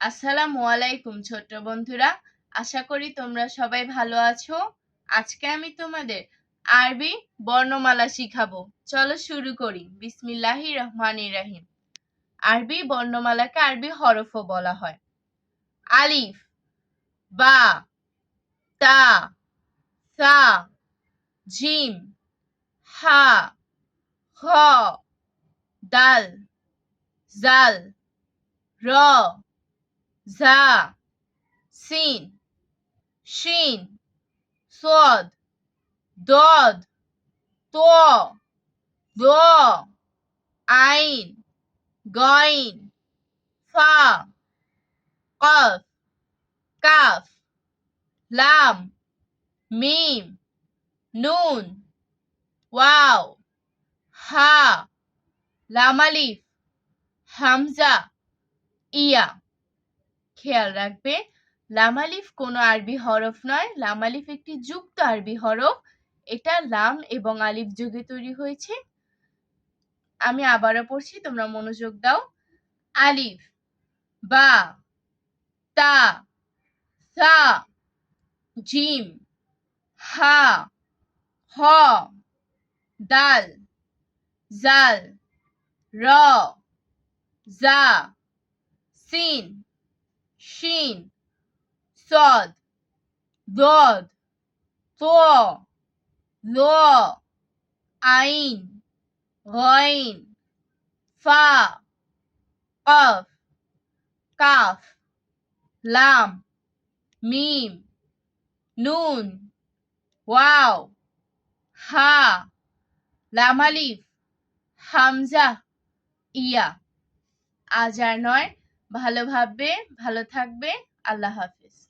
আসসালামু আলাইকুম ছোট্ট বন্ধুরা, আশা করি তোমরা সবাই ভালো আছো। আজকে আমি তোমাদের আরবি বর্ণমালা শিখাবো। চলো শুরু করি। বিসমিল্লাহির রহমানির রহিম। আরবি বর্ণমালাকে আরবি হরফও বলা হয়। আলিফ, বা, তা, সা, জিম, হা, খ, দাল, জাল, র, জা, সিন, শিন, صاد ضاد طا ظا عين غين فا قاف কাফ লাম মিম নুন ওয়াও হা লাম আলিফ হামজা ইয়া। খেয়াল রাখবে, লাম আলিফ কোনো আরবি হরফ নয়। লাম আলিফ একটি যুক্ত আরবি হরফ। এটা লাম এবং আলিফ যোগে তৈরি হয়েছে। আমি আবারও পড়ছি, তোমরা মনোযোগ দাও। আলিফ, বা, তা, সা, জিম, হা, হ, দাল, জাল, র, জা, সিন, শিন, صاد ضاد طا ظا عين غين فا قاف কাফ লাম মিম নুন ওয়াও হা লাম আলিফ হামজা ইয়া। আজ আর নয়, ভালো ভাববে, ভালো থাকবে। আল্লাহ হাফেজ।